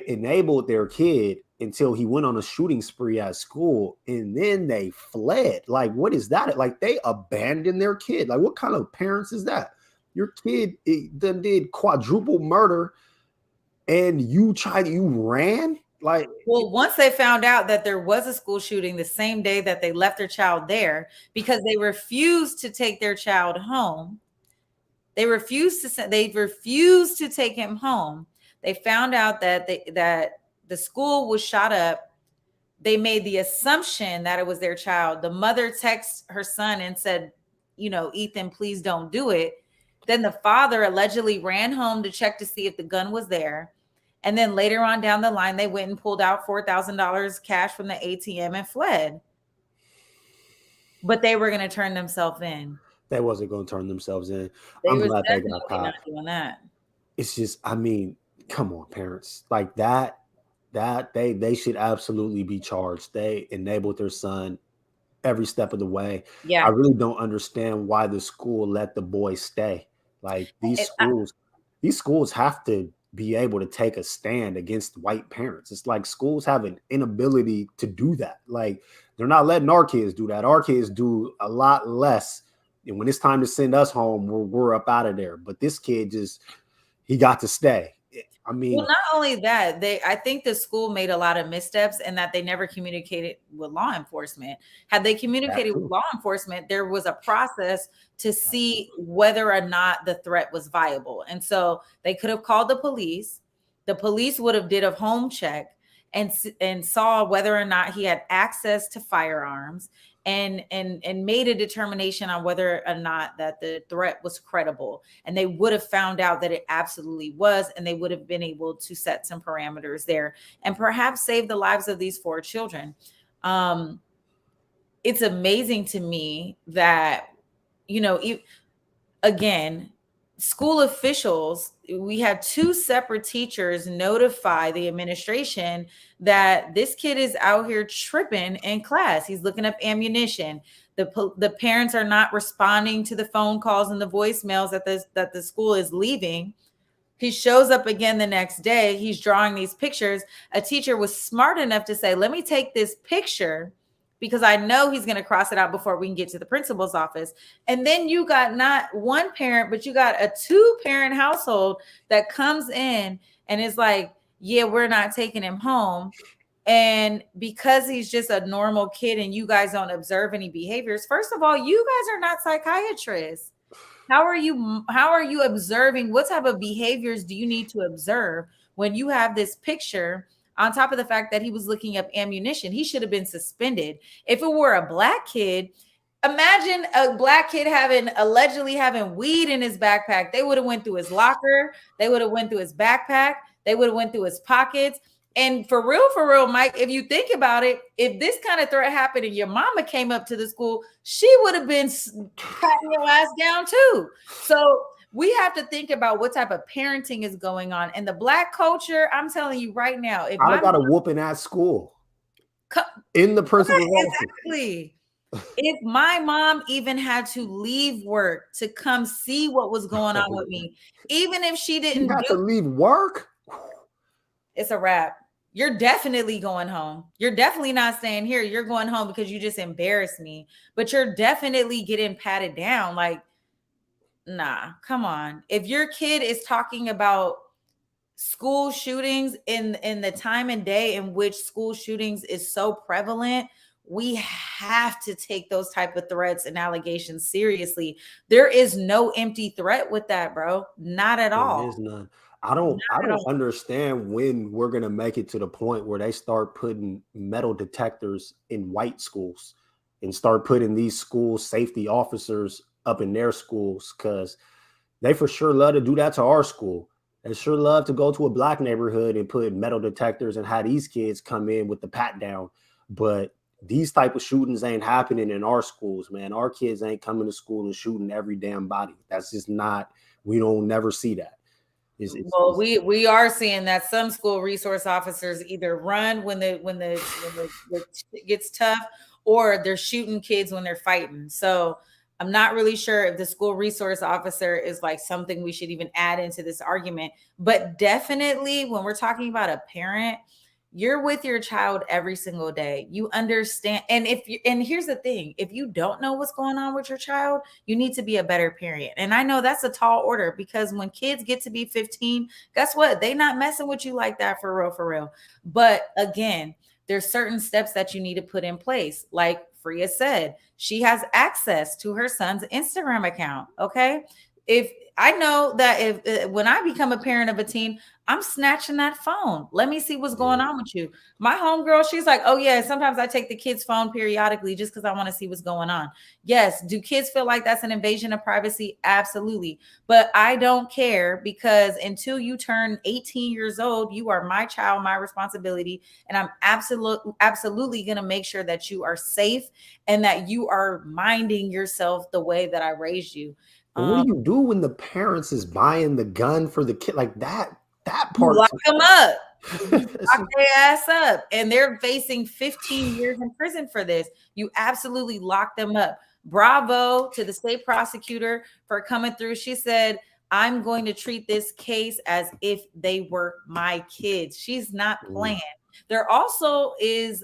enabled their kid until he went on a shooting spree at school, and then they fled. Like, what is that? Like, they abandoned their kid. Like, what kind of parents is that? Your kid then did quadruple murder, and you ran? Like, well, once they found out that there was a school shooting the same day that they left their child there, because they refused to take their child home. They refused to take him home. They found out that the school was shot up. They made the assumption that it was their child. The mother texted her son and said, Ethan, please don't do it. Then the father allegedly ran home to check to see if the gun was there. And then later on down the line, they went and pulled out $4,000 cash from the ATM and fled. But they were going to turn themselves in. They wasn't going to turn themselves in. I'm glad they got caught. Not doing that. It's just, I mean, come on, parents. Like, that they should absolutely be charged. They enabled their son every step of the way. Yeah. I really don't understand why the school let the boy stay. Like, these schools have to be able to take a stand against white parents. It's like schools have an inability to do that. Like, they're not letting our kids do that. Our kids do a lot less. And when it's time to send us home, we're up out of there. But this kid he got to stay. I mean, well, not only that, I think the school made a lot of missteps and that they never communicated with law enforcement. Had they communicated with law enforcement, there was a process to see whether or not the threat was viable. And so they could have called the police. The police would have did a home check and saw whether or not he had access to firearms and made a determination on whether or not that the threat was credible. And they would have found out that it absolutely was, and they would have been able to set some parameters there and perhaps save the lives of these 4 children. It's amazing to me that, again, school officials, we had 2 separate teachers notify the administration that this kid is out here tripping in class. He's looking up ammunition. The parents are not responding to the phone calls and the voicemails that the school is leaving. He shows up again the next day. He's drawing these pictures. A teacher was smart enough to say, let me take this picture because I know he's going to cross it out before we can get to the principal's office. And then you got not one parent, but you got a 2-parent household that comes in and is like, yeah, we're not taking him home. And because he's just a normal kid and you guys don't observe any behaviors, first of all, you guys are not psychiatrists. How are you observing? What type of behaviors do you need to observe when you have this picture? On top of the fact that he was looking up ammunition, he should have been suspended. If it were a black kid, Imagine a black kid allegedly having weed in his backpack. They would have went through his locker. They would have went through his backpack. They would have went through his pockets. And for real, Mike, if you think about it, if this kind of threat happened and your mama came up to the school, she would have been patting your ass down too. So we have to think about what type of parenting is going on. And the black culture, I'm telling you right now, if I got a whooping at school in the principal's office. Exactly. If my mom even had to leave work to come see what was going on with me, even if she didn't have to leave work, it's a wrap. You're definitely going home. You're definitely not staying here. You're going home because you just embarrassed me, but you're definitely getting patted down. Like, nah, come on. If your kid is talking about school shootings in the time and day in which school shootings is so prevalent, we have to take those type of threats and allegations seriously. There is no empty threat with that, bro. Not at all. There is none. I don't understand when we're gonna make it to the point where they start putting metal detectors in white schools and start putting these school safety officers up in their schools, because they for sure love to do that to our school. They sure love to go to a black neighborhood and put metal detectors and have these kids come in with the pat down. But these type of shootings ain't happening in our schools, man. Our kids ain't coming to school and shooting every damn body. That's just not, we don't never see that. Well, we are seeing that some school resource officers either run when the it gets tough, or they're shooting kids when they're fighting. So I'm not really sure if the school resource officer is like something we should even add into this argument. But definitely when we're talking about a parent, you're with your child every single day. You understand. And here's the thing, if you don't know what's going on with your child, you need to be a better parent. And I know that's a tall order, because when kids get to be 15, guess what? They not messing with you like that for real. But again, there's certain steps that you need to put in place. Like Freya said, she has access to her son's Instagram account. Okay. If I know that when I become a parent of a teen, I'm snatching that phone. Let me see what's going on with you. My homegirl, she's like, oh yeah, sometimes I take the kid's phone periodically just because I want to see what's going on. Yes. Do kids feel like that's an invasion of privacy? Absolutely. But I don't care, because until you turn 18 years old, you are my child, my responsibility. And I'm absolutely going to make sure that you are safe and that you are minding yourself the way that I raised you. But what do you do when the parents is buying the gun for the kid? Like that part. Lock them up. Lock their ass up. And they're facing 15 years in prison for this. You absolutely lock them up. Bravo to the state prosecutor for coming through. She said, I'm going to treat this case as if they were my kids. She's not playing. There also is,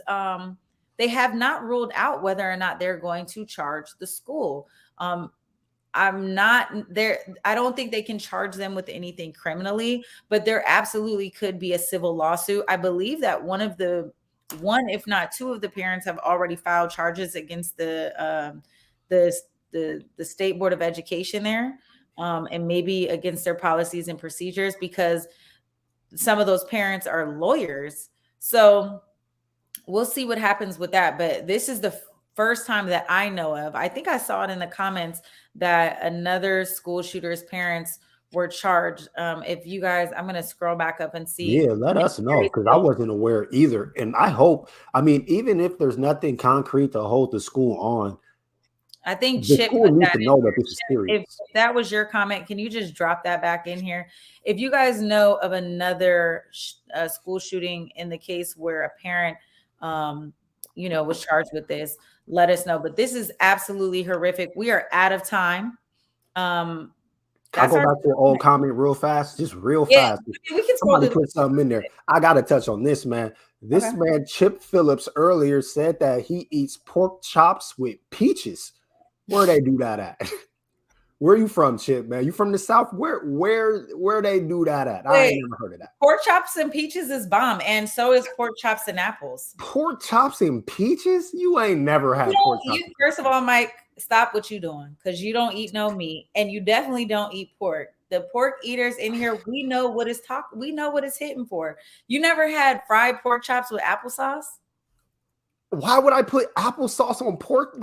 they have not ruled out whether or not they're going to charge the school. I'm not there. I don't think they can charge them with anything criminally, but there absolutely could be a civil lawsuit. I believe that one, if not two of the parents have already filed charges against the State Board of Education there, and maybe against their policies and procedures, because some of those parents are lawyers. So we'll see what happens with that. But this is the first time that I know of. I think I saw it in the comments that another school shooter's parents were charged. If you guys, I'm going to scroll back up and see. Yeah, let us know, because I wasn't aware either. And I hope, even if there's nothing concrete to hold the school on, I think the Chip school needs to know that this is serious. If that was your comment, can you just drop that back in here? If you guys know of another school shooting in the case where a parent, was charged with this, let us know. But this is absolutely horrific. We are out of time. Can I go back to an old comment real fast? Just real fast. We can Somebody put something in there. I got to touch on this, man. This man, Chip Phillips, earlier said that he eats pork chops with peaches. Where they do that at? Where you from, Chip, man? You from the South? Where they do that at? I ain't never heard of that. Pork chops and peaches is bomb, and so is pork chops and apples. Pork chops and peaches? You ain't never had pork chops. First of all, Mike, stop what you doing, because you don't eat no meat, and you definitely don't eat pork. The pork eaters in here, we know what it's hitting for. You never had fried pork chops with applesauce? Why would I put applesauce on pork?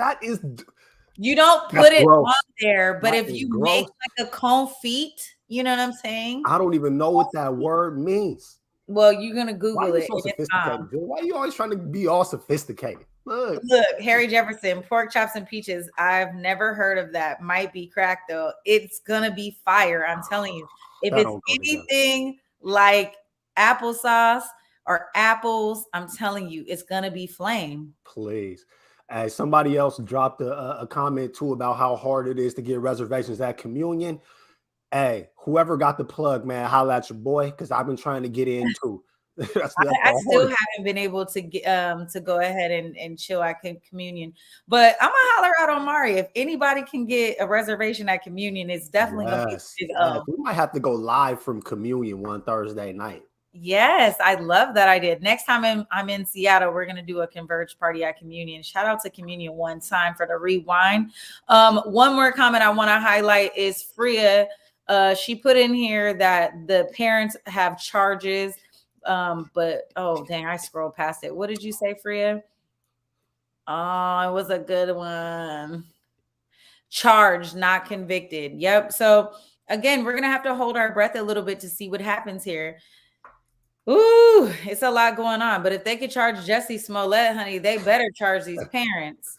You don't That's put it gross. on there, but That if is you gross. make like a confit, you know what I'm saying? I don't even know what that word means. Well, you're gonna Why are Google you it. so And it's, sophisticated, dude? Why are you always trying to be all sophisticated? Look, Harry Jefferson, pork chops and peaches. I've never heard of that. Might be crack though. It's gonna be fire. I'm telling you. If that it's don't go together. anything like applesauce or apples, I'm telling you, it's gonna be flame. Please. As somebody else dropped a comment too about how hard it is to get reservations at Communion. Hey, whoever got the plug, man, holla at your boy, because I've been trying to get in too. that's the I still hardest. haven't been able to get to go ahead and chill at Communion, but I'm gonna holler out on Mari. If anybody can get a reservation at Communion, it's definitely gonna be Yes, yes. We might have to go live from Communion one Thursday night. Yes, I love that idea. Next time I'm in Seattle, we're gonna do a Converge party at Communion. Shout out to Communion one time for the rewind. One more comment I want to highlight is Freya. She put in here that the parents have charges. But oh dang, I scrolled past it. What did you say, Freya? Oh, it was a good one. Charged, not convicted. Yep. So again, we're gonna have to hold our breath a little bit to see what happens here. Ooh, it's a lot going on. But if they could charge Jessie Smollett, honey, they better charge these parents.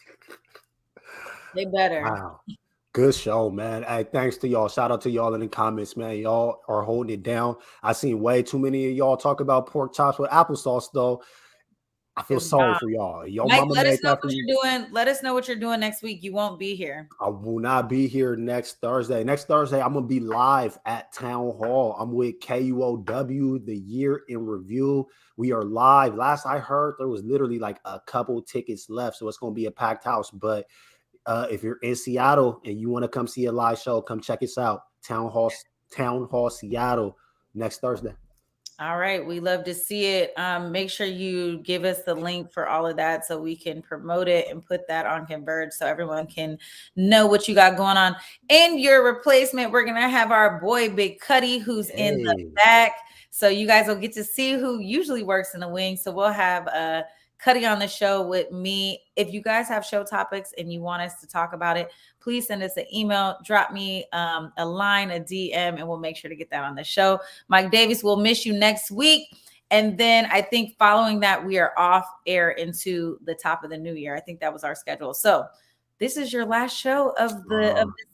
They better. Wow. Good show, man. Hey, thanks to y'all. Shout out to y'all in the comments, man. Y'all are holding it down. I seen way too many of y'all talk about pork chops with applesauce, though. I feel It's sorry bomb. for y'all. Your Mike, mama let us made know that for what you. you're doing. Let us know what you're doing next week. You won't be here. I will not be here next Thursday. Next Thursday, I'm gonna be live at Town Hall. I'm with KUOW, the year in review. We are live. Last I heard, there was literally like a couple tickets left, so it's gonna be a packed house. But if you're in Seattle and you want to come see a live show, come check us out. Town Hall Seattle next Thursday. All right, we love to see it. Make sure you give us the link for all of that so we can promote it and put that on Converge so everyone can know what you got going on. In your replacement, we're gonna have our boy Big Cuddy, who's in the back. So you guys will get to see who usually works in the wing. So we'll have Cuddy on the show with me. If you guys have show topics and you want us to talk about it, please send us an email, drop me a line, a DM, and we'll make sure to get that on the show. Mike Davis, we'll miss you next week. And then I think following that, we are off air into the top of the new year. I think that was our schedule. So this is your last show of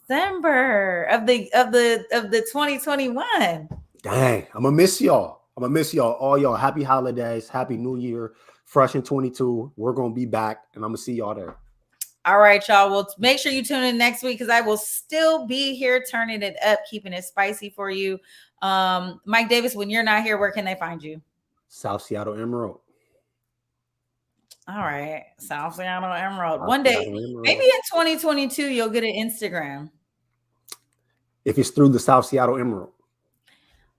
December of the 2021. Dang, I'm gonna miss y'all. All y'all. Happy holidays, happy new year, fresh in 22. We're gonna be back, and I'm gonna see y'all there. All right, y'all. Well, make sure you tune in next week because I will still be here turning it up, keeping it spicy for you. Mike Davis, when you're not here, where can they find you? South Seattle Emerald. All right, South Seattle Emerald. One day, maybe in 2022, you'll get an Instagram. If it's through the South Seattle Emerald.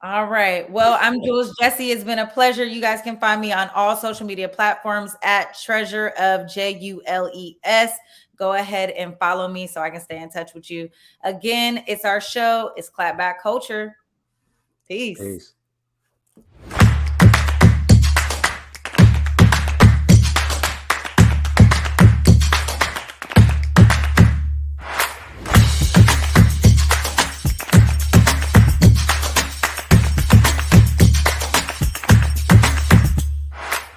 All right. Well, I'm Jules Jessie. It's been a pleasure. You guys can find me on all social media platforms at Treasure of JULES. Go ahead and follow me so I can stay in touch with you. Again, it's our show. It's Clapback Culture. Peace.